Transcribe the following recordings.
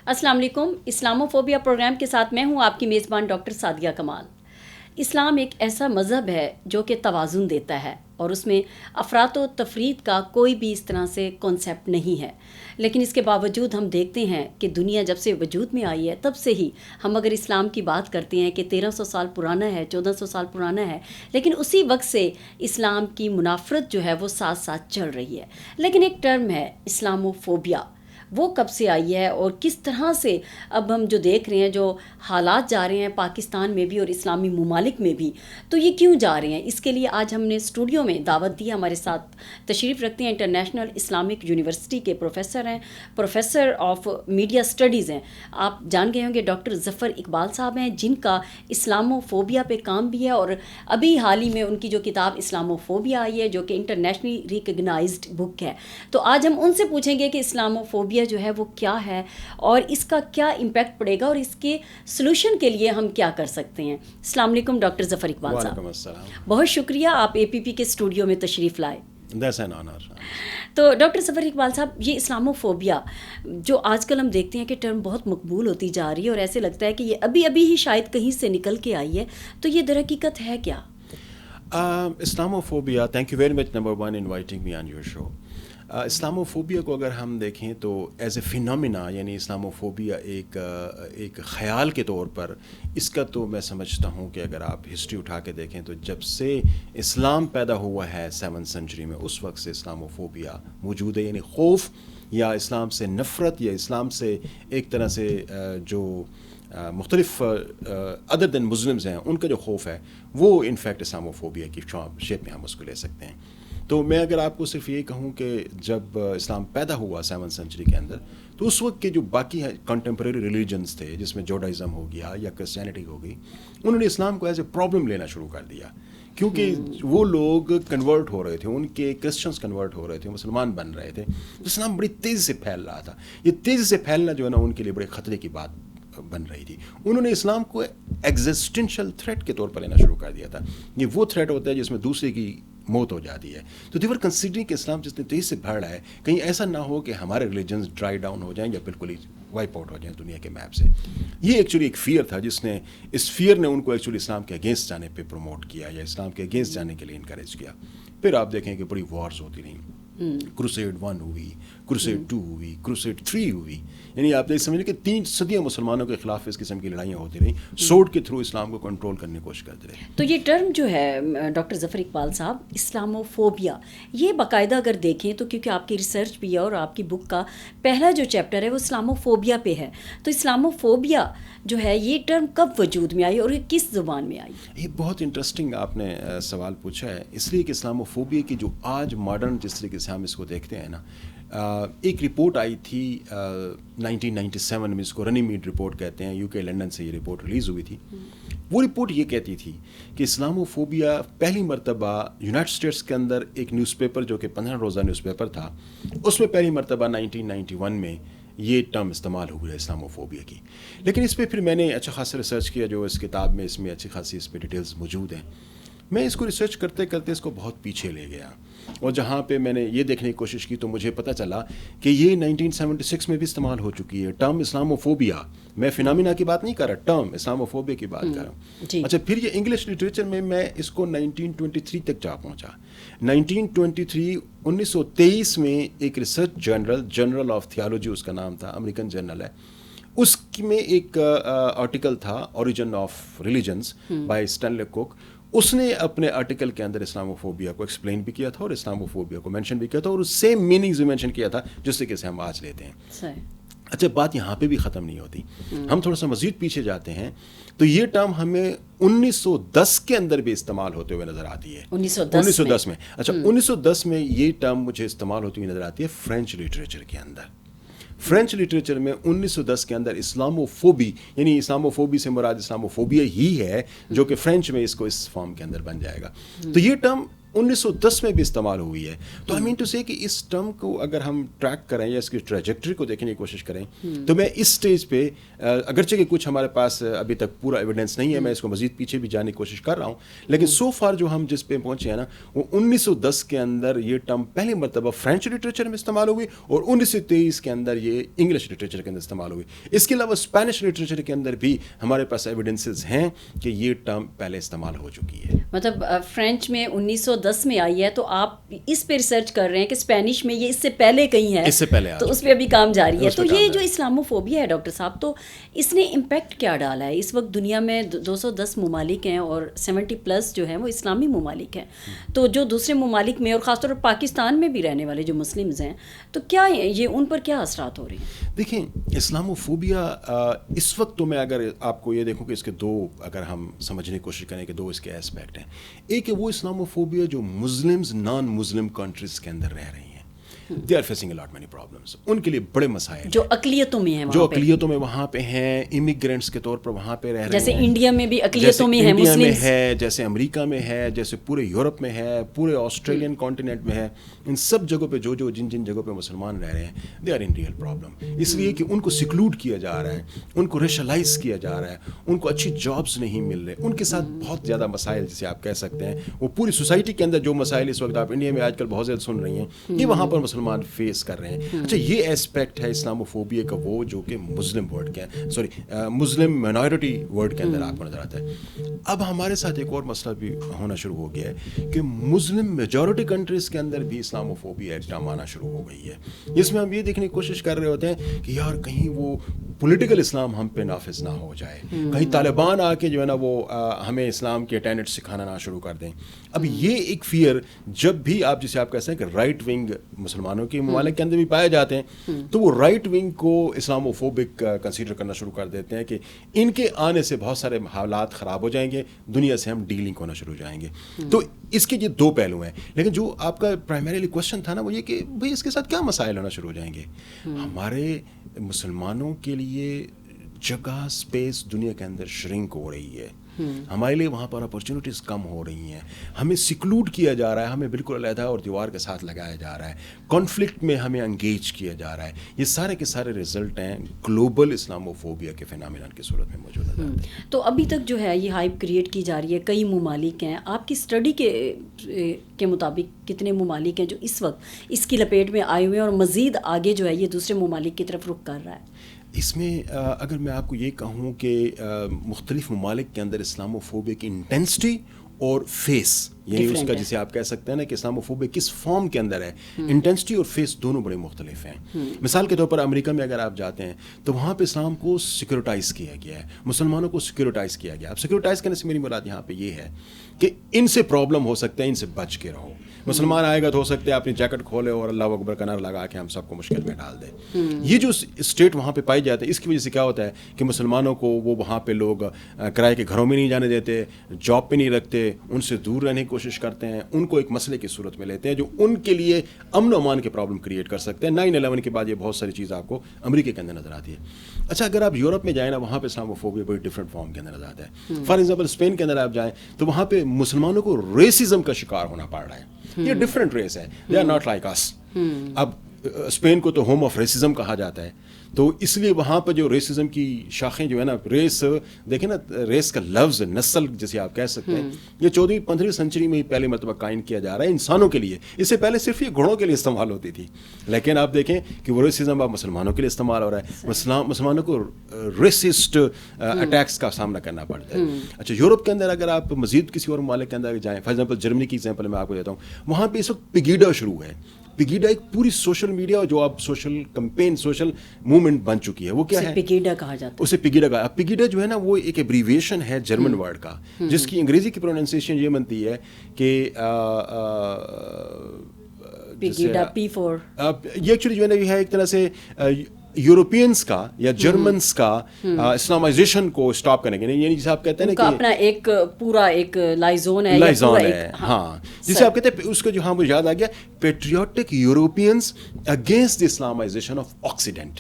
السلام علیکم. Islamophobia programme کے ساتھ میں ہوں آپ کی میزبان ڈاکٹر سعدیہ کمال. اسلام ایک ایسا مذہب ہے جو کہ توازن دیتا ہے اور اس میں افراط و تفرید کا کوئی بھی اس طرح سے کانسیپٹ نہیں ہے. لیکن اس کے باوجود ہم دیکھتے ہیں کہ دنیا جب سے وجود میں آئی ہے تب سے ہی ہم اگر اسلام کی بات کرتے ہیں کہ 1300 سال پرانا ہے، 1400 سال پرانا ہے، لیکن اسی وقت سے اسلام کی منافرت جو ہے وہ ساتھ ساتھ چل رہی ہے. لیکن ایک ٹرم ہے اسلاموفوبیا، وہ کب سے آئی ہے اور کس طرح سے اب ہم جو دیکھ رہے ہیں جو حالات جا رہے ہیں پاکستان میں بھی اور اسلامی ممالک میں بھی، تو یہ کیوں جا رہے ہیں؟ اس کے لیے آج ہم نے اسٹوڈیو میں دعوت دی. ہمارے ساتھ تشریف رکھتے ہیں انٹرنیشنل اسلامک یونیورسٹی کے پروفیسر ہیں، پروفیسر آف میڈیا اسٹڈیز ہیں. آپ جان گئے ہوں گے ڈاکٹر ظفر اقبال صاحب ہیں، جن کا اسلاموفوبیا پہ کام بھی ہے اور ابھی حال ہی میں ان کی جو کتاب اسلاموفوبیا آئی ہے جو کہ انٹرنیشنلی ریکگنائزڈ بک ہے. تو آج ہم ان سے پوچھیں گے کہ اسلاموفوبیا جو ہے وہ کیا ہے اور اس کا کیا امپیکٹ پڑے گا اور اس کے سلوشن کے لیے ہم کیا کر سکتے ہیں. السلام علیکم ڈاکٹر ظفر اقبال صاحب. وعلیکم السلام. بہت شکریہ آپ اے پی پی کے اسٹوڈیو میں تشریف لائے. That's an honor. تو ڈاکٹر ظفر اقبال صاحب، یہ اسلاموفوبیا جو آج کل ہم دیکھتے ہیں کہ ٹرم بہت مقبول ہوتی جا رہی ہے اور ایسے لگتا ہے کہ یہ ابھی ہی شاید کہیں سے نکل کے آئی ہے، تو یہ در حقیقت ہے کیا؟ Islamophobia, thank you very much number one inviting me on your show. Islamophobia کو اگر ہم دیکھیں تو ایز اے فینومینا، یعنی اسلاموفوبیا ایک خیال کے طور پر اس کا تو میں سمجھتا ہوں کہ اگر آپ ہسٹری اٹھا کے دیکھیں تو جب سے اسلام پیدا ہوا ہے 7th سینچری میں، اس وقت سے اسلاموفوبیا موجود ہے. یعنی خوف یا اسلام سے نفرت یا اسلام سے ایک طرح سے جو مختلف ادر دین مسلمز ہیں ان کا جو خوف ہے وہ انفیکٹ اسلاموفوبیا کی شیپ میں ہم اس کو لے سکتے ہیں. تو میں اگر آپ کو صرف یہ کہوں کہ جب اسلام پیدا ہوا 7th سینچری کے اندر، تو اس وقت کے جو باقی کنٹمپریری ریلیجنس تھے، جس میں جوڈائزم ہو گیا یا کرسچینٹی ہو گئی، انہوں نے اسلام کو ایز اے پرابلم لینا شروع کر دیا، کیونکہ وہ لوگ کنورٹ ہو رہے تھے، ان کے کرسچنس کنورٹ ہو رہے تھے، مسلمان بن رہے تھے. اسلام بڑی تیزی سے پھیل رہا تھا. یہ تیزی سے پھیلنا جو ہے نا ان کے لیے بڑے خطرے کی بات بن رہی تھی. انہوں نے اسلام کو ایگزسٹینشل تھریٹ کے طور پر لینا شروع کر دیا تھا. یہ وہ تھریٹ ہوتا ہے جس میں دوسرے کی موت ہو جاتی ہے. تو دیور کنسیڈرنگ کہ اسلام جتنے تیزی سے بڑھ رہا ہے، کہیں ایسا نہ ہو کہ ہمارے ریلیجنز ڈرائی ڈاؤن ہو جائیں یا بالکل ہی وائپ آؤٹ ہو جائیں دنیا کے میپ سے. یہ ایکچولی ایک فیئر تھا جس نے اس فیئر نے ان کو ایکچولی اسلام کے اگینسٹ جانے پہ پروموٹ کیا یا اسلام کے اگینسٹ جانے کے لیے انکریج کیا. پھر آپ دیکھیں کہ بڑی وارز ہوتی رہیں. کروسیڈ 1 ہوئی، کروسیڈ 2 ہوئی، کروسیڈ 3 ہوئی. یعنی آپ دیکھ سمجھیں کہ 3 صدیاں مسلمانوں کے خلاف اس قسم کی لڑائیاں ہوتی رہیں، سوڈ کے تھرو اسلام کو کنٹرول کرنے کی کوشش کرتے رہے. تو یہ ٹرم جو ہے ڈاکٹر ظفر اقبال صاحب، اسلاموفوبیا، یہ باقاعدہ اگر دیکھیں تو کیونکہ آپ کی ریسرچ بھی ہے اور آپ کی بک کا پہلا جو چیپٹر ہے وہ اسلاموفوبیا پہ ہے، تو اسلاموفوبیا جو ہے یہ ٹرم کب وجود میں آئی اور یہ کس زبان میں آئی؟ یہ بہت انٹرسٹنگ آپ نے سوال پوچھا ہے، اس لیے کہ اسلاموفوبیا کی جو آج ماڈرن جس طریقے سے ہم اس کو دیکھتے ہیں نا، ایک رپورٹ آئی تھی 1997 میں، اس کو رنی میڈ رپورٹ کہتے ہیں، UK لنڈن سے یہ رپورٹ ریلیز ہوئی تھی. وہ رپورٹ یہ کہتی تھی کہ اسلاموفوبیا پہلی مرتبہ یونائٹڈ اسٹیٹس کے اندر ایک نیوز پیپر جو کہ 15 روزہ نیوز پیپر تھا، اس میں پہلی مرتبہ 1991 میں یہ ٹرم استعمال ہوا ہے اسلاموفوبیا کی. لیکن اس پہ پھر میں نے اچھا خاصا ریسرچ کیا، جو اس کتاب میں اس میں اچھی خاصی اس پہ ڈیٹیلز موجود ہیں. میں اس کو ریسرچ کرتے کرتے اس کو بہت پیچھے لے گیا اور جہاں پہ میں نے یہ دیکھنے کی کوشش کی تو مجھے پتہ چلا کہ یہ 1976 میں بھی استعمال ہو چکی ہے ٹرم اسلاموفوبیا. میں فینامینا کی بات نہیں کر رہا، ٹرم اسلاموفوبیا کی بات کر رہا ہوں. اچھا، پھر یہ انگلش لٹریچر میں اس کو 1923 تک جا پہنچا. 1923 میں ایک ریسرچ جرنل آف تھیالوجی اس کا نام تھا، امریکن جرنل ہے، اس میں ایک آرٹیکل تھا origin of religions by Stanley Cook. اس نے اپنے آرٹیکل کے اندر اسلاموفوبیا کو ایکسپلین بھی کیا تھا اور اسلاموفوبیا کو مینشن بھی کیا تھا اور سیم میننگز بھی مینشن کیا تھا جس سے کیسے ہم آج لیتے ہیں. اچھا، بات یہاں پہ بھی ختم نہیں ہوتی، ہم تھوڑا سا مزید پیچھے جاتے ہیں تو یہ ٹرم ہمیں 1910 کے اندر بھی استعمال ہوتے ہوئے نظر آتی ہے. 1910 میں. اچھا، 1910 میں یہ ٹرم مجھے استعمال ہوتی ہوئی نظر آتی ہے فرینچ لٹریچر کے اندر. فرینچ لٹریچر میں 1910 کے اندر اسلاموفوبی، یعنی اسلاموفوبی سے مراد اسلاموفوبیا ہی ہے جو کہ فرینچ میں اس کو اس فارم کے اندر بن جائے گا. تو یہ ٹرم 1910 میں بھی استعمال ہوئی ہے. تو آئی مین ٹو سے کہ اس ٹرم کو اگر ہم ٹریک کریں یا اس کی ٹریجیکٹری کو دیکھنے کی کوشش کریں تو میں اس اسٹیج پہ اگرچہ کہ کچھ ہمارے پاس ابھی تک پورا ایویڈنس نہیں ہے, میں اس کو مزید پیچھے بھی جانے کی کوشش کر رہا ہوں, لیکن سو فار جو ہم جس پہ پہنچے ہیں نا وہ 1910 کے اندر یہ ٹرم پہلی مرتبہ فرینچ لٹریچر میں استعمال ہوئی اور 1923 کے اندر یہ انگلش لٹریچر کے اندر استعمال ہوئی. اس کے علاوہ اسپینش لٹریچر کے اندر بھی ہمارے پاس ایویڈنسز ہیں کہ یہ ٹرم پہلے استعمال ہو چکی ہے. مطلب فرینچ میں 1910 میں آئی ہے, تو آپ اس پہ ریسرچ کر رہے ہیں کہ اسپینش میں یہ اس سے پہلے کہیں ہے, اس سے پہلے تو اس پہ ابھی کام جاری ہے. تو یہ جو اسلاموفوبیا ہے ڈاکٹر صاحب, تو اس نے امپیکٹ کیا ڈالا ہے؟ اس وقت دنیا میں 210 ممالک ہیں اور 70+ جو ہیں وہ اسلامی ممالک ہیں, تو جو دوسرے ممالک میں اور خاص طور پر پاکستان میں بھی رہنے والے جو مسلمز ہیں, تو کیا یہ ان پر کیا اثرات ہو رہے ہیں؟ دیکھیں, اسلاموفوبیا اس وقت تو میں اگر آپ کو یہ دیکھوں کہ اس کے دو اگر ہم سمجھنے کی کوشش کریں کہ دو اس کے ایسپیکٹ ہیں. ایک ہے وہ اسلاموفوبیا جو مسلمز نان مسلم کنٹریز کے اندر رہ رہی ہیں, they are facing a lot many problems, ان کے لیے بڑے مسائل جو اقلیتوں میں ہیں, جو اقلیتوں میں وہاں پہ ہیں, امیگرینٹس کے طور پر وہاں پہ رہ رہے ہیں, جیسے انڈیا میں بھی اقلیتوں میں ہیں, انڈیا میں ہے, جیسے امریکہ میں ہے, جیسے پورے یورپ میں ہے, پورے آسٹریلین کانٹیننٹ میں ہے. ان سب جگہوں پہ جو جن جگہوں پہ مسلمان رہ رہے ہیں, they are in real problem, اس لیے کہ ان کو سیکلوڈ کیا جا رہا ہے, ان کو ریشلائز کیا جا رہا ہے, ان کو اچھی جابس نہیں مل رہے, ان کے ساتھ بہت زیادہ مسائل جسے آپ کہہ سکتے ہیں وہ پوری سوسائٹی کے اندر جو مسائل اس وقت آپ انڈیا میں آج کل بہت زیادہ سن رہی ہیں, یہ وہاں پر مسلمان فیس کر رہے ہیں. اچھا, یہ ایسپیکٹ ہے اسلاموفوبیا کا وہ جو کہ مسلم ورڈ کے مسلم مائنورٹی ورڈ کے اندر آپ کو نظر آتا ہے. اب ہمارے ساتھ ایک اور مسئلہ بھی ہونا شروع ہو گیا ہے کہ مسلم میجورٹی کنٹریز کے اندر بھی اسلاموفوبیا ایک ٹرم آنا شروع ہو گئی ہے, جس میں ہم یہ دیکھنے کی کوشش کر رہے ہوتے ہیں کہ یار کہیں وہ پولیٹیکل اسلام ہم پہ نافذ نہ ہو جائے, کہیں طالبان آ کے جو ہے نا وہ ہمیں اسلام کے ٹینٹ سکھانا نہ شروع کر دیں. اب یہ ایک فیئر جب بھی آپ جسے آپ کہتے ہیں کہ رائٹ ونگ مسلمانوں کے ممالک کے اندر بھی پائے جاتے ہیں, تو وہ رائٹ ونگ کو اسلاموفوبک کنسیڈر کرنا شروع کر دیتے ہیں کہ ان کے آنے سے بہت سارے حالات خراب ہو جائیں گے, دنیا سے ہم ڈیلنگ ہونا شروع ہو جائیں گے. تو اس کے یہ دو پہلو ہیں, لیکن جو آپ کا پرائمریلی کوشچن تھا نا وہ یہ کہ بھئی اس کے ساتھ کیا مسائل ہونا شروع ہو جائیں گے. ہمارے مسلمانوں کے لیے جگہ اسپیس دنیا کے اندر شرنک ہو رہی ہے, ہمارے لیے وہاں پر اپرچونیٹیز کم ہو رہی ہیں, ہمیں سیکلوڈ کیا جا رہا ہے, ہمیں بالکل علیحدہ اور دیوار کے ساتھ لگایا جا رہا ہے, کانفلکٹ میں ہمیں انگیج کیا جا رہا ہے. یہ سارے کے سارے رزلٹ ہیں گلوبل اسلاموفوبیا کے فینامینن کی صورت میں موجود نظر آتے ہیں. تو ابھی تک جو ہے یہ ہائپ کریٹ کی جا رہی ہے, کئی ممالک ہیں, آپ کی اسٹڈی کے مطابق کتنے ممالک ہیں جو اس وقت اس کی لپیٹ میں آئے ہوئے ہیں اور مزید آگے جو ہے یہ دوسرے ممالک کی طرف رخ کر رہا ہے؟ اس میں اگر میں آپ کو یہ کہوں کہ مختلف ممالک کے اندر اسلاموفوبیا کی انٹینسٹی اور فیس, یعنی اس کا جسے آپ کہہ سکتے ہیں نا کہ اسلاموفوبیا کس فارم کے اندر ہے, انٹینسٹی اور فیس دونوں بڑے مختلف ہیں. مثال کے طور پر امریکہ میں اگر آپ جاتے ہیں تو وہاں پہ اسلام کو سیکورٹائز کیا گیا ہے, مسلمانوں کو سیکورٹائز کیا گیا. اب سیکورٹائز کرنے سے میری مراد یہاں پہ یہ ہے کہ ان سے پرابلم ہو سکتا ہے, ان سے بچ کے رہو. مسلمان آئے گا تو ہو سکتا ہے اپنی جیکٹ کھولے اور اللہ اکبر کا نعرہ لگا کے ہم سب کو مشکل میں ڈال دے. یہ جو اسٹیٹ وہاں پہ پائی جاتی ہے, اس کی وجہ سے کیا ہوتا ہے کہ مسلمانوں کو وہ وہاں پہ لوگ کرائے کے گھروں میں نہیں جانے دیتے, جاب پہ نہیں رکھتے, ان سے دور رہنے کی کوشش کرتے ہیں, ان کو ایک مسئلے کی صورت میں لیتے ہیں جو ان کے لیے امن و امان کے پرابلم کریٹ کر سکتے ہیں. 9/11 کے بعد یہ بہت ساری چیز آپ کو امریکہ کے اندر نظر آتی ہے. اچھا, اگر آپ یورپ میں جائیں نا, وہاں پہ اسلاموفوبیا بڑی ڈفرینٹ فارم کے اندر نظر آتا ہے. فار ایگزامپل اسپین کے اندر آپ جائیں تو وہاں پہ مسلمانوں کو ریسزم کا شکار ہونا پڑ رہا ہے. یہ ڈفرینٹ ریس ہے, دے آر ناٹ لائک اس. اب اسپین کو تو ہوم آف ریسزم کہا جاتا ہے, تو اس لیے وہاں پہ جو ریسزم کی شاخیں جو ہے نا, ریس دیکھیں نا, ریس کا لفظ نسل جسے آپ کہہ سکتے ہیں, یہ 14th-15th سینچری میں ہی پہلی مرتبہ قائم کیا جا رہا ہے انسانوں کے لیے. اس سے پہلے صرف یہ گھوڑوں کے لیے استعمال ہوتی تھی, لیکن آپ دیکھیں کہ وہ ریسزم اب مسلمانوں کے لیے استعمال ہو رہا ہے. مسلمانوں کو ریسسٹ اٹیکس کا سامنا کرنا پڑتا ہے. اچھا, یورپ کے اندر اگر آپ مزید کسی اور ممالک کے اندر جائیں, فار ایگزامپل جرمنی کی ایگزامپل میں آپ کو دیتا ہوں, وہاں پہ اس وقت پیگیڈا شروع ہے. پیگیڈا ایک پوری سوشل میڈیا جو اب سوشل کمپین, سوشل موومنٹ بن چکی ہے. وہ کیا ہے, پیگیڈا کہا جاتا ہے, اسے پیگیڈا کہا. پیگیڈا جو ہے نا وہ ایک ایبریویشن ہے جرمن ورڈ کا, جس کی انگریزی کی پروننسیشن یہ بنتی ہے کہ پیگیڈا P4. یہ ایکچولی جو ہے نا یہ ہے ایک طرح سے یورپینس کا یا جرمنس کا اسلامائزیشن کو اسٹاپ کرنے کے لیے, یعنی جسے آپ کہتے ہیں نا کہ اپنا ایک پورا ایک لائزون ہے, ہاں, جسے آپ کہتے ہیں اس کا جو, ہاں مجھے یاد آ گیا, patriotic Europeans against the Islamization of occident.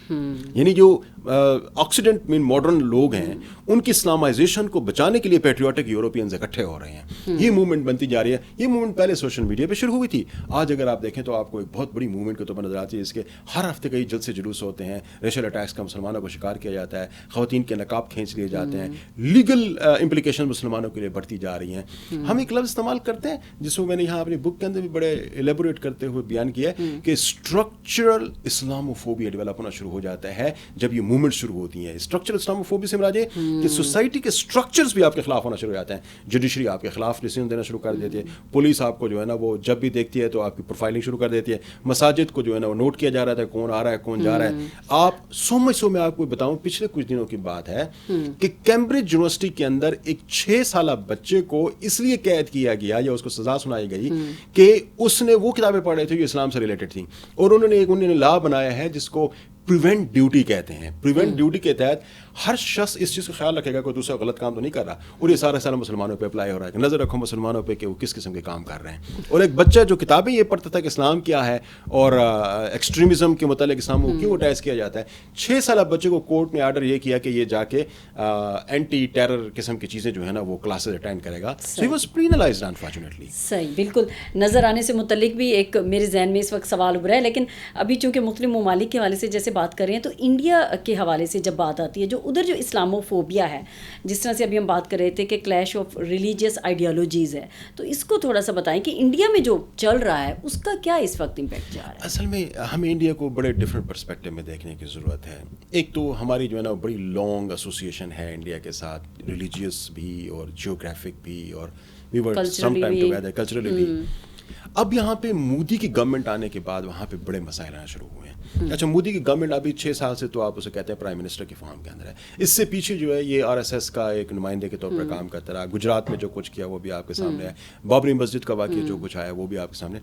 یعنی جو آکسیڈنٹ میں ماڈرن لوگ ہیں ان کی اسلامائزیشن کو بچانے کے لیے پیٹریوٹک یوروپینز اکٹھے ہو رہے ہیں. یہ موومنٹ بنتی جا رہی ہے. یہ موومنٹ پہلے سوشل میڈیا پہ شروع ہوئی تھی. آج اگر آپ دیکھیں تو آپ کو ایک بہت بڑی موومنٹ کے طور پر نظر آتی ہے, جس کے ہر ہفتے کئی جلسے جلوس ہوتے ہیں, ریشل اٹیکس کا مسلمانوں کو شکار کیا جاتا ہے, خواتین کے نقاب کھینچ لیے جاتے ہیں, لیگل امپلیکیشن مسلمانوں کے لیے بڑھتی جا رہی ہیں. ہم ایک لفظ استعمال کرتے ہیں جس کو میں نے یہاں اپنی بک کے اندر بھی بڑے ایلیبوریٹ کرتے ہوئے بیان کیا ہے کہ اسٹرکچرل اسلاموفوبیا ڈیولپ ہونا شروع ہو جاتا ہے جب یہ موومنٹ شروع ہوتی ہیں. اسٹرکچرل اسلاموفوبیا سے مراد ہے کہ سوسائٹی کے اسٹرکچرز بھی آپ کے خلاف ہونا شروع ہو جاتے ہیں. جوڈیشری آپ کے خلاف ڈیسیژن دینا شروع کر دیتی ہے. پولیس آپ کو جو ہے نا وہ جب بھی دیکھتی ہے تو آپ کی پروفائلنگ شروع کر دیتی ہے. مساجد کو جو ہے نا وہ نوٹ کیا جا رہا ہے کون آ رہا ہے کون جا رہا ہے. آپ سو میں آپ کو بتاؤں پچھلے کچھ دنوں کی بات ہے کہ کیمبرج یونیورسٹی کے اندر ایک 6 سالہ بچے کو اس لیے قید کیا گیا یا اس کو سزا سنائی گئی کہ اس نے وہ کتابیں پڑھ رہے تھے جو اسلام سے ریلیٹڈ تھیں, اور انہوں نے لا بنایا ہے جس کو پریونٹ ڈیوٹی کہتے ہیں. پریونٹ ڈیوٹی کے تحت ہر شخص اس چیز کا خیال رکھے گا کوئی دوسرا غلط کام تو نہیں کر رہا, اور یہ سارا مسلمانوں پہ اپلائی ہو رہا ہے کہ نظر رکھو مسلمانوں پہ کہ وہ کس قسم کے کام کر رہے ہیں. اور ایک بچہ جو کتابیں یہ پڑھتا تھا کہ اسلام کیا ہے اور ایکسٹریمزم کے متعلق اسلام کو کیوں اٹیچ کیا جاتا ہے, 6 سالہ بچے کو کورٹ نے آرڈر یہ کیا کہ یہ جا کے اینٹی ٹیرر قسم کی چیزیں جو ہے نا وہ کلاسز اٹینڈ کرے گا. سو ہی واز پینلائزڈ انفارچونیٹلی. صحیح, بالکل. نظر آنے سے متعلق بھی ایک میرے ذہن میں اس وقت سوال ابھرا ہے, لیکن ابھی چونکہ مختلف ممالک کے حوالے سے جیسے بات کر رہے ہیں تو انڈیا کے حوالے سے جب بات آتی ہے جو ادھر جو اسلامو فوبیا ہے, جس طرح سے ابھی ہم بات کر رہے تھے کہ کلیش آف ریلیجیس آئیڈیالوجیز ہے, تو اس کو تھوڑا سا بتائیں کہ انڈیا میں جو چل رہا ہے اس کا کیا اس وقت امپیکٹ جا رہا ہے. اصل میں ہمیں انڈیا کو بڑے ڈفرینٹ پرسپیکٹیو میں دیکھنے کی ضرورت ہے. ایک تو ہماری جو ہے نا بڑی لانگ ایسوسیشن ہے انڈیا کے ساتھ, ریلیجیس بھی اور جیوگرافک بھی, اور وی ور سم ٹائم ٹوگیدر کلچرلی بھی. اب یہاں پہ مودی کی گورنمنٹ آنے کے بعد وہاں پہ بڑے مسائل آنا شروع ہوئے ہیں. اچھا, مودی کی گورنمنٹ ابھی 6 سال سے تو آپ اسے کہتے ہیں پرائم منسٹر کی فارم کے اندر ہے. اس سے پیچھے جو ہے یہ RSS کا ایک نمائندے کے طور پر کام کرتا رہا. گجرات میں جو کچھ کیا وہ بھی آپ کے سامنے ہے. بابری مسجد کا واقعہ جو کچھ آیا وہ بھی آپ کے سامنے.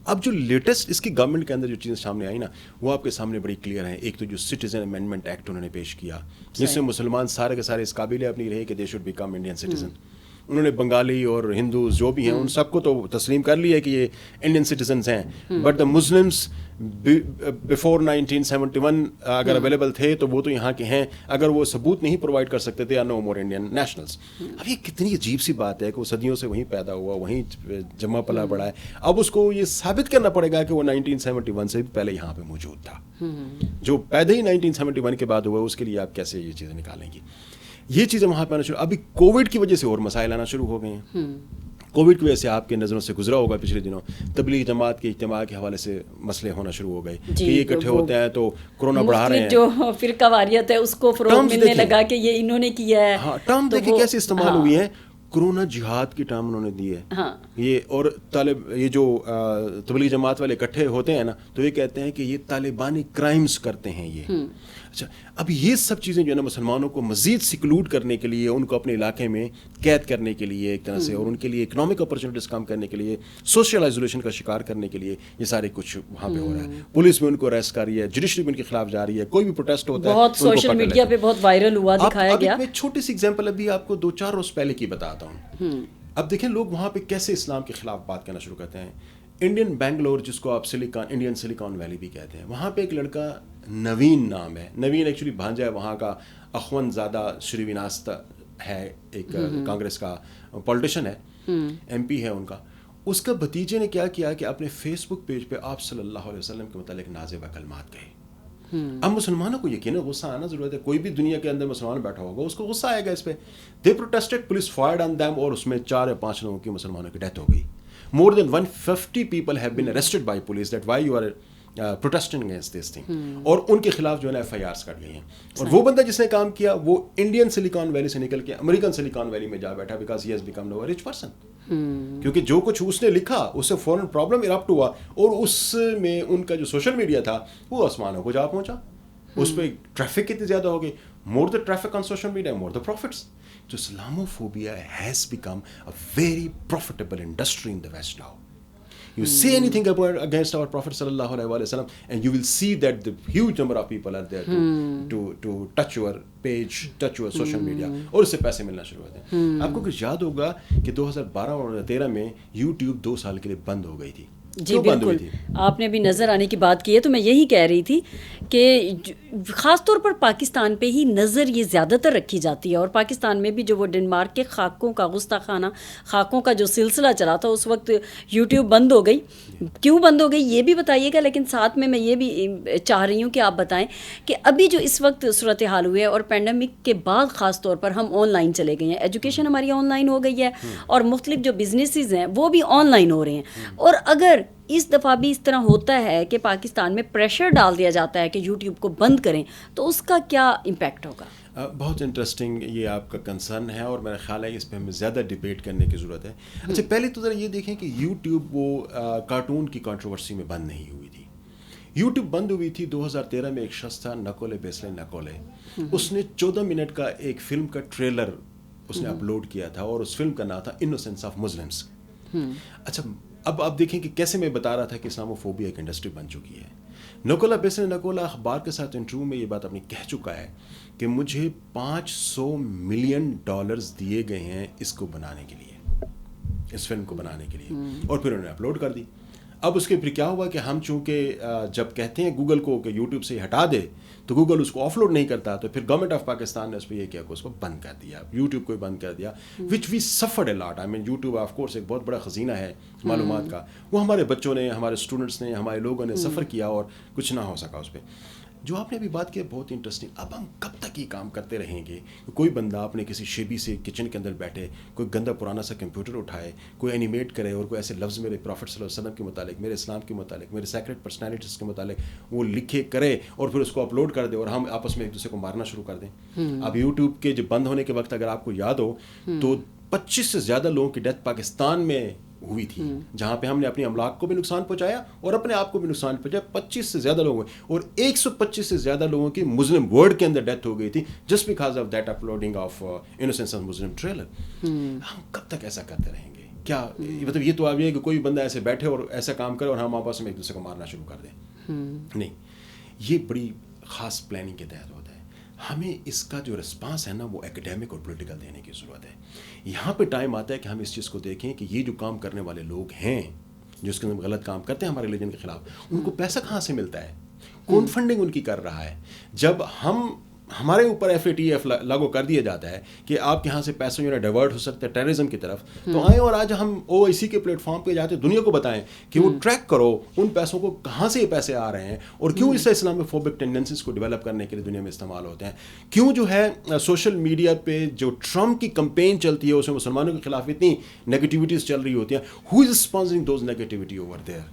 اب جو لیٹسٹ اس کی گورنمنٹ کے اندر جو چیزیں سامنے آئی نا وہ آپ کے سامنے بڑی کلیئر ہیں. ایک تو جو سٹیزن امینڈمنٹ ایکٹ انہوں نے پیش کیا جس سے مسلمان سارے کے سارے اس قابل اپنی رہے کہ they should become Indian citizen. انہوں نے بنگالی اور ہندوز جو بھی ہیں ان سب کو تو تسلیم کر لیا کہ یہ انڈین سٹیزنز ہیں, بٹ دا مسلمس بفور 1971 اگر اویلیبل تھے تو وہ تو یہاں کے ہیں, اگر وہ ثبوت نہیں پرووائڈ کر سکتے تھے نو مور انڈین نیشنلز. اب یہ کتنی عجیب سی بات ہے کہ وہ صدیوں سے وہیں پیدا ہوا, وہیں جمع پلا پڑا ہے. اب اس کو یہ ثابت کرنا پڑے گا کہ وہ 1971 سے بھی پہلے یہاں پہ موجود تھا. جو پیدا ہی 1971 کے بعد ہوا اس کے لیے آپ کیسے یہ چیزیں نکالیں گی. یہ چیزیں وہاں پہ آنا شروع. ابھی کووڈ کی وجہ سے اور مسائل آنا شروع ہو گئے ہیں. کووڈ کی وجہ سے آپ کے نظروں سے گزرا ہوگا پچھلے دنوں تبلیغ جماعت کے اجتماع کے حوالے سے مسئلے ہونا شروع ہو گئے کہ یہ اکٹھے ہوتے ہیں تو کورونا بڑھا رہے ہیں. جو فرقہ واریت ہے اس کو فروغ ملنے لگا کہ یہ انہوں نے کیا ہے. ہاں, ٹرم دیکھیں کیسے استعمال ہوئی ہیں. کرونا جہاد کی ٹرم انہوں نے دی ہے. یہ اور یہ جو تبلیغ جماعت والے اکٹھے ہوتے ہیں نا تو یہ کہتے ہیں کہ یہ طالبانی کرائمز کرتے ہیں یہ. اچھا, اب یہ سب چیزیں جو ہے نا مسلمانوں کو مزید سیکلوڈ کرنے کے لیے, ان کو اپنے علاقے میں قید کرنے کے لیے ایک طرح سے, اور ان کے لیے اکنامک اپرچونیٹیز کم کرنے کے لیے, سوشل آئسولیشن کا شکار کرنے کے لیے یہ سارے کچھ وہاں پہ ہو رہا ہے. پولیس بھی ان کو اریسٹ کر رہی ہے, جوڈیشری بھی ان کے خلاف جا رہی ہے, کوئی بھی پروٹیسٹ ہوتا ہے بہت سوشل میڈیا پہ بہت وائرل ہوا, دکھایا گیا. میں چھوٹی سی ایگزامپل ابھی آپ کو 2-4 روز پہلے کی بتاتا ہوں. اب دیکھیں لوگ وہاں پہ کیسے اسلام کے خلاف بات کرنا شروع کرتے ہیں. انڈین بینگلور جس کو آپ انڈین سلیکان ویلی بھی کہتے ہیں, وہاں پہ ایک لڑکا نوین نام ہے. نوین ایکچولی بھانجا ہے وہاں کا اخوند زادہ شریوناست ہے, ایک کانگریس کا پولیٹیشین ہے, MP ہے ان کا. اس کا بھتیجے نے کیا کیا کہ اپنے فیس بک پیج پہ آپ صلی اللہ علیہ وسلم کے متعلق نازیبہ کلمات کہے. اب مسلمانوں کو یقیناً غصہ آنا ضرورت ہے. کوئی بھی دنیا کے اندر مسلمان بیٹھا ہوگا اس کو غصہ آئے گا اس پہ. دے پروٹیسٹڈ, پولیس فائرڈ آن دیم, اور اس میں 4 یا 5 لوگوں کی مسلمانوں کی ڈیتھ ہو گئی. More than 150 people have been arrested by police that why you are protesting against this thing. اور ان کے خلاف جو ہے نا FIRs کر گئی ہیں. اور وہ بندہ جس نے کام کیا وہ انڈین سلیکان ویلی سے نکل کے امریکن سلیکان ویلی میں جا بیٹھا because he has become now a rich person. کیونکہ جو کچھ اس نے لکھا اس سے فوراً پرابلم ایرپٹ ہوا, اور اس میں ان کا جو سوشل میڈیا تھا وہ آسمانوں کو جا پہنچا. اس پہ ٹریفک کتنی زیادہ ہو گئی. More the traffic on social media, more the profits. So Islamophobia has become a very profitable industry in the West now. You say anything against our Prophet sallallahu alaihi wasallam, and you will see that the huge number of people are there to touch your page, touch your social media, اور اس سے پیسے ملنا شروع ہوتے ہیں. آپ کو کچھ یاد ہوگا کہ 2012 اور 2013 میں YouTube 2 سال کے لیے بند ہو گئی تھی. جی بالکل، آپ نے بھی نظر آنے کی بات کی ہے، تو میں یہی کہہ رہی تھی کہ خاص طور پر پاکستان پہ ہی نظر یہ زیادہ تر رکھی جاتی ہے، اور پاکستان میں بھی جو وہ ڈنمارک کے خاکوں کا گستاخانہ خاکوں کا جو سلسلہ چلا تھا اس وقت یوٹیوب بند ہو گئی. کیوں بند ہو گئی یہ بھی بتائیے گا، لیکن ساتھ میں یہ بھی چاہ رہی ہوں کہ آپ بتائیں کہ ابھی جو اس وقت صورتحال ہوئی ہے اور پینڈیمک کے بعد خاص طور پر ہم آن لائن چلے گئے ہیں، ایجوکیشن ہماری آن لائن ہو گئی ہے اور مختلف جو بزنسز ہیں وہ بھی آن لائن ہو رہے ہیں، اور اگر اس دفعہ بھی اس طرح ہوتا ہے کہ پاکستان میں پریشر ڈال دیا جاتا ہے کہ یوٹیوب کو بند کریں، تو اس کا کیا امپیکٹ ہوگا؟ بہت انٹرسٹنگ یہ آپ کا کنسرن ہے، اور میرا خیال ہے اس پہ ہمیں زیادہ ڈبیٹ کرنے کی ضرورت ہے. اچھا، پہلے تو ذرا یہ دیکھیں کہ یوٹیوب وہ کارٹون کی کنٹروورسی میں بند نہیں ہوئی تھی. یوٹیوب بند ہوئی تھی 2013 میں. ایک شخص تھا نکولے بیسلے نکولے، اس نے 14 منٹ کا ایک فلم کا ٹریلر اس نے اپلوڈ کیا تھا، اور اس فلم کا نام تھا انوسینس آف مسلمس. اچھا، اب آپ دیکھیں کہ کیسے میں بتا رہا تھا کہ اسلامو فوبیا ایک انڈسٹری بن چکی ہے. نکولا بیسلے نکولا اخبار کے ساتھ انٹرویو میں یہ بات اپنی کہہ چکا ہے کہ مجھے $500 ملین دیے گئے ہیں اس کو بنانے کے لیے، اس فلم کو بنانے کے لیے، اور پھر انہوں نے اپلوڈ کر دی. اب اس کے پھر کیا ہوا کہ ہم چونکہ جب کہتے ہیں گوگل کو کہ یوٹیوب سے ہٹا دے تو گوگل اس کو آف لوڈ نہیں کرتا، تو پھر گورنمنٹ آف پاکستان نے اس پہ یہ کیا کہ اس کو بند کر دیا، یوٹیوب کو ہی بند کر دیا، which we suffered a lot. I mean YouTube of course ایک بہت بڑا خزینہ ہے معلومات کا، وہ ہمارے بچوں نے، ہمارے اسٹوڈنٹس نے، ہمارے لوگوں نے سفر کیا اور کچھ نہ ہو سکا اس پہ. جو آپ نے ابھی بات کی بہت انٹرسٹنگ. اب ہم کب تک یہ کام کرتے رہیں گے؟ کوئی بندہ اپنے کسی شیبی سے کچن کے اندر بیٹھے، کوئی گندا پرانا سا کمپیوٹر اٹھائے، کوئی اینیمیٹ کرے اور کوئی ایسے لفظ میرے پروفٹ صلی اللہ علیہ وسلم کے متعلق، میرے اسلام کے متعلق، میرے سیکریٹ پرسنالٹیز کے متعلق وہ لکھے کرے اور پھر اس کو اپلوڈ کر دے، اور ہم آپس میں ایک دوسرے کو مارنا شروع کر دیں. اب یوٹیوب کے جو بند ہونے کے وقت اگر آپ کو یاد ہو تو 25 سے زیادہ لوگوں کی ڈیتھ پاکستان میں ہوئی تھی، جہاں پہ ہم نے اپنی املاک کو بھی نقصان پہنچایا اور اپنے آپ کو بھی نقصان پہنچایا. 25 سے زیادہ لوگوں، اور 125 سے زیادہ لوگوں کی مسلم ورلڈ کے اندر ڈیتھ ہو گئی تھی just because of that uploading of innocence of Muslim trailer. ہم کب تک ایسا کرتے رہیں گے؟ کیا مطلب یہ تو آپ یہ کہ کوئی بندہ ایسے بیٹھے اور ایسا کام کرے اور ہم آپس میں ایک دوسرے کو مارنا شروع کر دیں؟ نہیں، یہ بڑی خاص پلاننگ کے تحت ہوتا ہے. ہمیں اس کا جو رسپانس ہے نا وہ ایکڈیمک اور پولیٹیکل دینے کی ضرورت ہے. یہاں پہ ٹائم آتا ہے کہ ہم اس چیز کو دیکھیں کہ یہ جو کام کرنے والے لوگ ہیں جو اس کے اندر غلط کام کرتے ہیں ہمارے ریلیجن کے خلاف، ان کو پیسہ کہاں سے ملتا ہے؟ کون فنڈنگ ان کی کر رہا ہے؟ جب ہمارے اوپر FATF لاگو کر دیا جاتا ہے کہ آپ کے یہاں سے پیسے جو ہے ڈائیورٹ ہو سکتے ہیں ٹیررزم کی طرف، تو آئیں اور آج ہم OIC کے پلیٹ فارم پہ جاتے دنیا کو بتائیں کہ وہ ٹریک کرو ان پیسوں کو کہاں سے یہ پیسے آ رہے ہیں اور کیوں اس اسلامک فوبک ٹینڈنسیز کو ڈیولپ کرنے کے لیے دنیا میں استعمال ہوتے ہیں. کیوں جو ہے سوشل میڈیا پہ جو ٹرمپ کی کمپین چلتی ہے اس میں مسلمانوں کے خلاف اتنی نگیٹیوٹیز چل رہی ہوتی ہیں. Who is sponsoring those negativity over there?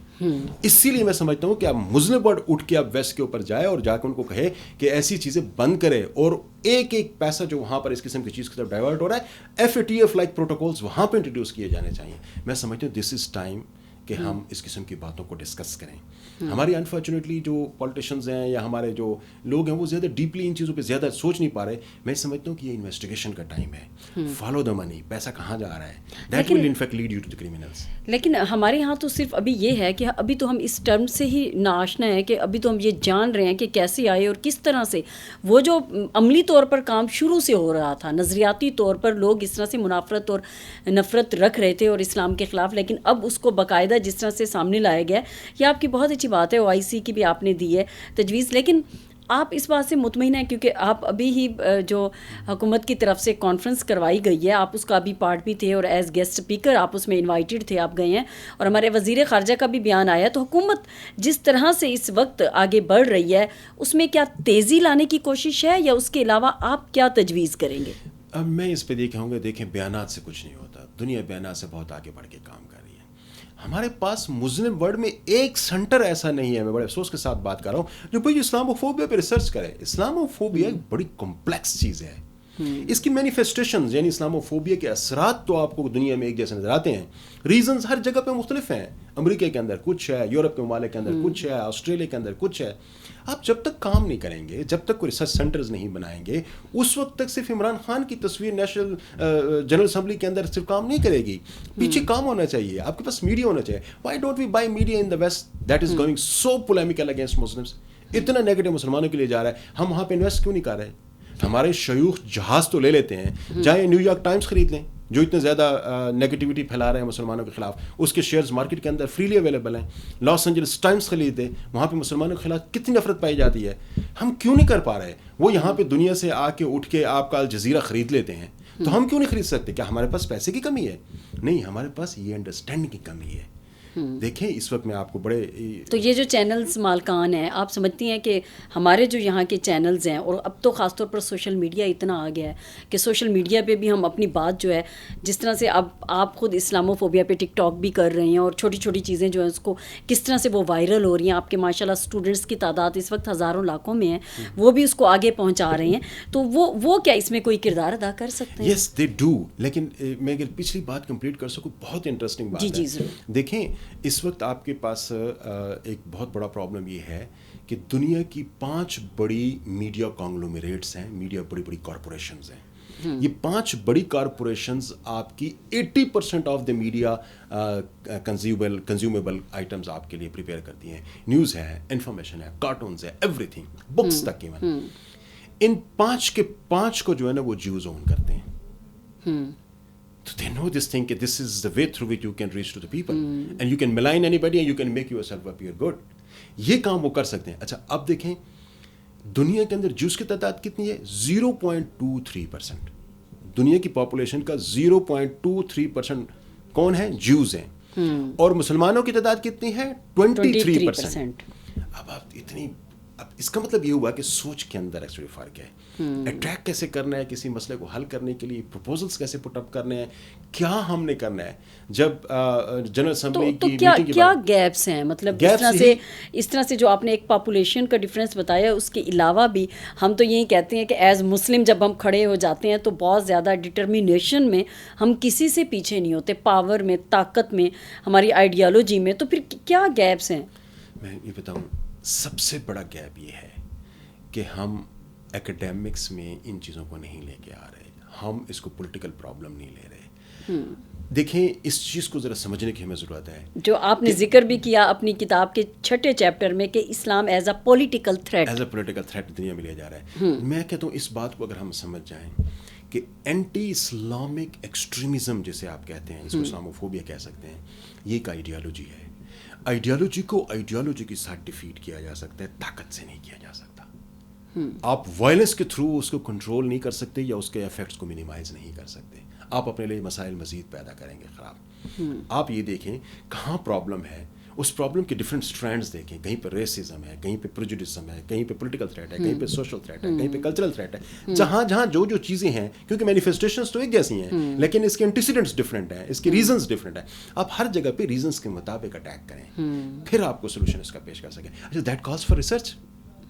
اسی لیے میں سمجھتا ہوں کہ اب مسلم ورلڈ اٹھ کے اب ویسٹ کے اوپر جائے اور جا کے ان کو کہے کہ ایسی چیزیں بند کرے، اور ایک ایک پیسہ جو وہاں پر اس قسم کی چیز کی طرف ڈائیورٹ ہو رہا ہے FATF لائک پروٹوکولز وہاں پہ انٹروڈیوس کیے جانے چاہیے. میں سمجھتا ہوں دس از ٹائم کہ ہم اس قسم کی باتوں کو ڈسکس کریں. ہماری انفارچونیٹلی جو پولیٹیشنز ہیں یا ہمارے جو لوگ ہیں وہ زیادہ ڈیپلی ان چیزوں پہ زیادہ سوچ نہیں پا رہے. میں سمجھتا ہوں کہ یہ انویسٹیگیشن کا ٹائم ہے. فالو دا منی، پیسہ کہاں جا رہا ہے، that will in fact lead you to the criminals. لیکن ہمارے یہاں تو صرف ابھی یہ ہے کہ ابھی تو ہم اس ٹرم سے ہی ناآشنا ہے کہ ابھی تو ہم یہ جان رہے ہیں کہ کیسے آئے اور کس طرح سے وہ جو عملی طور پر کام شروع سے ہو رہا تھا، نظریاتی طور پر لوگ اس طرح سے منافرت اور نفرت رکھ رہے تھے اور اسلام کے خلاف، لیکن اب اس کو باقاعدہ جس طرح سے سامنے لایا گیا. یہ آپ کی بہت اچھی بات ہے، OIC کی بھی آپ نے دی ہے تجویز. لیکن آپ اس بات سے مطمئن ہیں کیونکہ آپ ابھی ہی جو حکومت کی طرف سے کانفرنس کروائی گئی ہے، آپ اس کا ابھی پارٹ بھی تھے اور ایز گیسٹ اسپیکر آپ اس میں انوائٹڈ تھے، آپ گئے ہیں، اور ہمارے وزیر خارجہ کا بھی بیان آیا. تو حکومت جس طرح سے اس وقت آگے بڑھ رہی ہے اس میں کیا تیزی لانے کی کوشش ہے، یا اس کے علاوہ آپ کیا تجویز کریں گے؟ اب میں اس پہ یہ کہوں گا، دیکھیں بیانات سے کچھ نہیں ہوتا. دنیا بیانات سے بہت آگے بڑھ کے کام کر رہی ہے. ہمارے پاس مسلم ورلڈ میں ایک سینٹر ایسا نہیں ہے، میں بڑے افسوس کے ساتھ بات کر رہا ہوں، جو بھائی اسلاموفوبیا پہ ریسرچ کرے. اسلاموفوبیا ایک بڑی کمپلیکس چیز ہے. اس کی مینیفیسٹیشنز یعنی اسلاموفوبیا کے اثرات تو آپ کو دنیا میں ایک جیسے نظر آتے ہیں. ریزنز ہر جگہ پہ مختلف ہیں. امریکہ کے اندر کچھ ہے، یورپ کے ممالک کے اندر کچھ ہے، آسٹریلیا کے اندر کچھ ہے. آپ جب تک کام نہیں کریں گے، جب تک کوئی ریسرچ سینٹرز نہیں بنائیں گے، اس وقت تک صرف عمران خان کی تصویر نیشنل جنرل اسمبلی کے اندر صرف کام نہیں کرے گی. پیچھے کام ہونا چاہیے، آپ کے پاس میڈیا ہونا چاہیے. Why don't we buy media in the West that is going so polemical against Muslims? اتنا نیگیٹو مسلمانوں کے لیے جا رہا ہے، ہم وہاں پہ انویسٹ کیوں نہیں کر رہے؟ ہمارے شیوخ جہاز تو لے لیتے ہیں، جائیں نیو یارک ٹائمز خرید لیں، جو اتنے زیادہ نیگیٹیوٹی پھیلا رہے ہیں مسلمانوں کے خلاف. اس کے شیئرز مارکیٹ کے اندر فریلی اویلیبل ہیں. لاس اینجلس ٹائمز خریدے, وہاں پہ مسلمانوں کے خلاف کتنی نفرت پائی جاتی ہے. ہم کیوں نہیں کر پا رہے؟ وہ یہاں پہ دنیا سے آ کے اٹھ کے آپ کا الجزیرہ خرید لیتے ہیں, تو ہم کیوں نہیں خرید سکتے؟ کیا ہمارے پاس پیسے کی کمی ہے؟ نہیں, ہمارے پاس یہ انڈرسٹینڈنگ کی کمی ہے. دیکھیں اس وقت میں آپ کو بڑے, تو یہ جو چینلز مالکان ہیں, آپ سمجھتی ہیں کہ ہمارے جو یہاں کے چینلز ہیں, اور اب تو خاص طور پر سوشل میڈیا اتنا آ گیا ہے کہ سوشل میڈیا پہ بھی ہم اپنی بات جو ہے, جس طرح سے اب آپ خود اسلامو فوبیا پہ ٹک ٹاک بھی کر رہے ہیں, اور چھوٹی چھوٹی چیزیں جو ہیں اس کو کس طرح سے وہ وائرل ہو رہی ہیں, آپ کے ماشاء اللہ اسٹوڈنٹس کی تعداد اس وقت ہزاروں لاکھوں میں ہے, وہ بھی اس کو آگے پہنچا رہے ہیں, تو وہ کیا اس میں کوئی کردار ادا کر سکتے ہیں؟ یس دے ڈو. لیکن میں اگر پچھلی بات کمپلیٹ کر سکوں, بہت انٹرسٹنگ بات ہے. جی ضرور. دیکھیں اس وقت آپ کے پاس ایک بہت بڑا پرابلم یہ ہے کہ دنیا کی 5 بڑی میڈیا کانگلومیریٹس ہیں, میڈیا بڑی بڑی کارپوریشنز ہیں. یہ 5 بڑی کارپوریشنز آپ کی 80% of the media consumable items آپ کے لیے پریپیئر کرتی ہیں. نیوز ہے, انفارمیشن ہے, کارٹونز ہے, ایوری تھنگ, بکس تک ایون. ان 5 کے 5 کو جو ہے نا وہ جیوز اون کرتے ہیں. So they know this thing, that this is the way through which you can reach to the people, and you can malign anybody and you can make yourself appear good. یہ کام وہ کر سکتے ہیں. اچھا اب دیکھیں دنیا کے اندر جوز کی تعداد کتنی ہے؟ 0.23%. دنیا کی پاپولیشن کا 0.23% کون ہے؟ جوز ہیں. اور مسلمانوں کی تعداد کتنی ہے؟ 23%. اب آپ اتنی, اب اس کا مطلب یہ ہوا کہ سوچ کے اندر ایکچولی فرق ہے. اٹریکٹ کیسے کرنا ہے کسی مسئلے کو حل کرنے کے لیے, پروپوزلس کیسے پٹ اپ کرنے ہیں, کیا ہم نے کرنا ہے. جب جنرل اسمبلی کی میٹنگ کے کیا گیپس ہیں, مطلب اس طرح سے جو آپ نے ایک پاپولیشن کا ڈفرینس بتایا, اس کے علاوہ بھی ہم تو یہی کہتے ہیں کہ ایز مسلم جب ہم کھڑے ہو جاتے ہیں تو بہت زیادہ ڈٹرمینیشن میں ہم کسی سے پیچھے نہیں ہوتے, پاور میں, طاقت میں, ہماری آئیڈیالوجی میں. تو پھر کیا گیپس ہیں؟ میں یہ بتاؤں, سب سے بڑا گیپ یہ ہے کہ ہم ایکڈیمکس میں ان چیزوں کو نہیں لے کے آ رہے, ہم اس کو پولیٹیکل پرابلم نہیں لے رہے. دیکھیں اس چیز کو ذرا سمجھنے کی ہمیں ضرورت ہے, جو آپ نے ذکر بھی کیا اپنی کتاب کے 6 چیپٹر میں کہ اسلام ایز اے پولیٹیکل تھریٹ دنیا میں لیا جا رہا ہے. میں کہتا ہوں اس بات کو اگر ہم سمجھ جائیں کہ اینٹی اسلامک ایکسٹریمزم جسے آپ کہتے ہیں, اس کو اسلاموفوبیا کہہ سکتے ہیں, یہ ایک آئیڈیالوجی ہے. آئیڈیالوجی کو آئیڈیالوجی کے ساتھ ڈیفیٹ کیا جا سکتا ہے, طاقت سے نہیں کیا جا سکتا. آپ وائلنس کے تھرو اس کو کنٹرول نہیں کر سکتے یا اس کے ایفیکٹس کو منیمائز نہیں کر سکتے. آپ اپنے لیے مسائل مزید پیدا کریں گے خراب. آپ یہ دیکھیں کہاں پرابلم ہے, اس پرابلم کے ڈفرینٹ اسٹرینڈز دیکھیں. کہیں پہ ریسزم ہے, کہیں پہ پریجوڈسم ہے, کہیں پہ پولیٹیکل تھریٹ ہے, کہیں پہ سوشل تھریٹ ہے, کہیں پہ کلچرل تھریٹ ہے. جہاں جو چیزیں ہیں, کیونکہ مینیفیسٹیشنز تو ایک جیسی ہیں لیکن اس کے انٹیسیڈنٹس ڈفرینٹ ہیں, اس کے ریزنس ڈفرینٹ ہیں. آپ ہر جگہ پہ ریزنس کے مطابق اٹیک کریں, پھر آپ کو سولوشن اس کا پیش کر سکیں. اچھا دیٹ کالز فار ریسرچ.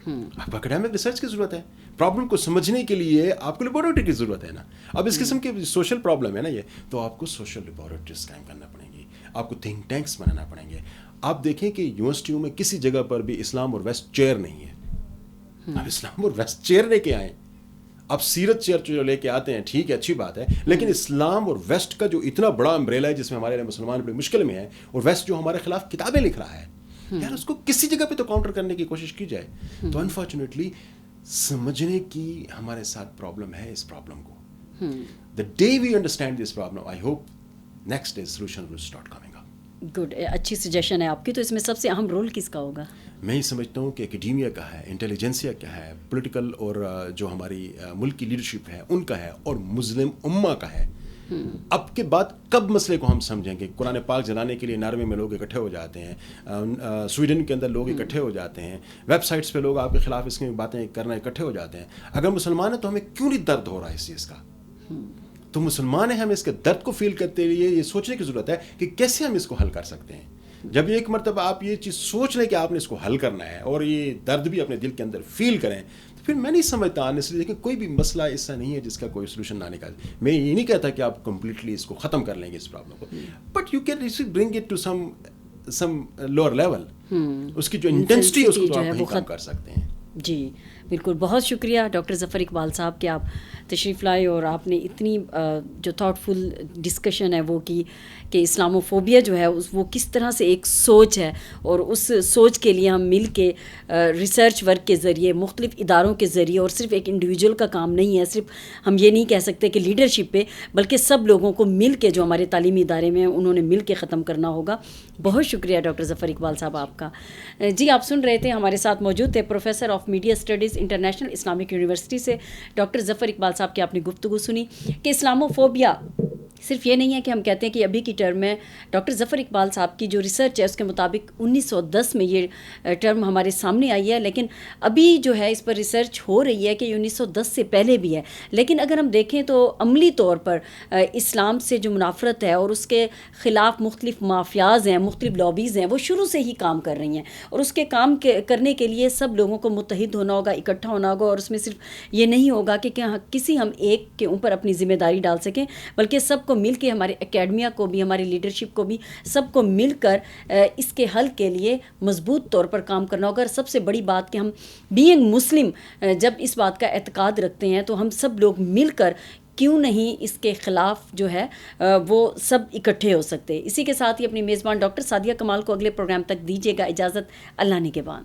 آپ کو اکیڈیمک ریسرچ کی ضرورت ہے. پرابلم کو سمجھنے کے لیے آپ کو لیبارٹری کی ضرورت ہے نا. اب اس قسم کے سوشل پرابلم ہے نا یہ, تو آپ کو سوشل لیبارٹریز قائم کرنا پڑیں گی, آپ کو تھنک ٹینکس بنانا پڑیں گے. آپ دیکھیں کہ یونیورسٹیوں میں کسی جگہ پر بھی اسلام اور ویسٹ چیئر نہیں ہے. اب اسلام اور ویسٹ چیئر لے کے آئیں, آپ سیرت چیئر جو لے کے آتے ہیں ٹھیک ہے, اچھی بات ہے, لیکن اسلام اور ویسٹ کا جو اتنا بڑا امبریلا ہے جس میں ہمارے مسلمان بڑی مشکل میں ہیں, اور ویسٹ جو ہمارے خلاف کتابیں لکھ رہا ہے, یار اس کو کسی جگہ پہ تو کاؤنٹر کرنے کی کوشش کی جائے. تو انفارچونیٹلی سمجھنے کی ہمارے ساتھ پرابلم ہے. اس پرابلم کو the day we understand this problem, I hope next day solution will start coming up. Good, اچھی سجیشن ہے آپ کی. تو اس میں سب سے اہم رول کس کا ہوگا؟ میں یہ سمجھتا ہوں کہ اکیڈیمیا کا ہے, انٹیلیجنسیا کا ہے, پولیٹیکل اور جو ہماری ملک کی لیڈرشپ ہے ان کا ہے, اور مسلم امہ کا ہے. اب کے بعد کب مسئلے کو ہم سمجھیں گے؟ قرآن پاک جلانے کے لیے ناروے میں لوگ اکٹھے ہو جاتے ہیں, سویڈن کے اندر لوگ اکٹھے ہو جاتے ہیں, ویب سائٹس پہ لوگ آپ کے خلاف اس کی باتیں کرنا اکٹھے ہو جاتے ہیں. اگر مسلمان ہیں تو ہمیں کیوں نہیں درد ہو رہا ہے اس چیز کا؟ تو مسلمان ہیں, ہمیں اس کے درد کو فیل کرتے ہوئے یہ سوچنے کی ضرورت ہے کہ کیسے ہم اس کو حل کر سکتے ہیں. جب ایک مرتبہ آپ یہ چیز سوچ لیں کہ آپ نے اس کو حل کرنا ہے اور یہ درد بھی اپنے دل کے اندر فیل کریں, تو پھر میں نہیں سمجھتا آنیسٹلی, لیکن کوئی بھی مسئلہ ایسا نہیں ہے جس کا کوئی سولوشن نہ نکال. میں یہ نہیں کہتا کہ آپ کمپلیٹلی اس کو ختم کر لیں گے اس پرابلم کو, but you can bring it to some lower level. اس کی جو انٹینسٹی ہے اس کو آپ کہیں کم کر سکتے ہیں. جی, بالکل، بہت شکریہ ڈاکٹر ظفر اقبال صاحب کہ آپ تشریف لائے اور آپ نے اتنی جو تھاٹ فل ڈسکشن ہے وہ کی کہ اسلام و فوبیا جو ہے وہ کس طرح سے ایک سوچ ہے، اور اس سوچ کے لیے ہم مل کے ریسرچ ورک کے ذریعے، مختلف اداروں کے ذریعے، اور صرف ایک انڈیویجول کا کام نہیں ہے، صرف ہم یہ نہیں کہہ سکتے کہ لیڈرشپ پہ، بلکہ سب لوگوں کو مل کے جو ہمارے تعلیمی ادارے میں ہیں انہوں نے مل کے ختم کرنا ہوگا. بہت شکریہ ڈاکٹر ظفر اقبال صاحب آپ کا. جی آپ سن رہے تھے، ہمارے ساتھ موجود تھے professor of media studies international Islamic university سے ڈاکٹر ظفر اقبال صاحب کی. آپ نے گفتگو سنی کہ اسلام و فوبیا صرف یہ نہیں ہے کہ ہم کہتے ہیں کہ ابھی کی ٹرم میں ڈاکٹر ظفر اقبال صاحب کی جو ریسرچ ہے اس کے مطابق 1910 میں یہ ٹرم ہمارے سامنے آئی ہے، لیکن ابھی جو ہے اس پر ریسرچ ہو رہی ہے کہ یہ 1910 سے پہلے بھی ہے. لیکن اگر ہم دیکھیں تو عملی طور پر اسلام سے جو منافرت ہے اور اس کے خلاف مختلف مافیاز ہیں، مختلف لابیز ہیں، وہ شروع سے ہی کام کر رہی ہیں، اور اس کے کام کرنے کے لیے سب لوگوں کو متحد ہونا ہوگا، اکٹھا ہونا ہوگا، اور اس میں صرف یہ نہیں ہوگا کہ کسی ہم ایک کے اوپر اپنی ذمہ داری ڈال سکیں، بلکہ سب کو مل کے، ہمارے اکیڈمیا کو بھی، ہماری لیڈرشپ کو بھی، سب کو مل کر اس کے حل کے لیے مضبوط طور پر کام کرنا ہوگا. اور سب سے بڑی بات کہ ہم بینگ مسلم جب اس بات کا اعتقاد رکھتے ہیں تو ہم سب لوگ مل کر کیوں نہیں اس کے خلاف جو ہے وہ سب اکٹھے ہو سکتے. اسی کے ساتھ ہی اپنی میزبان ڈاکٹر سعدیہ کمال کو اگلے پروگرام تک دیجیے گا اجازت. اللہ نگہبان.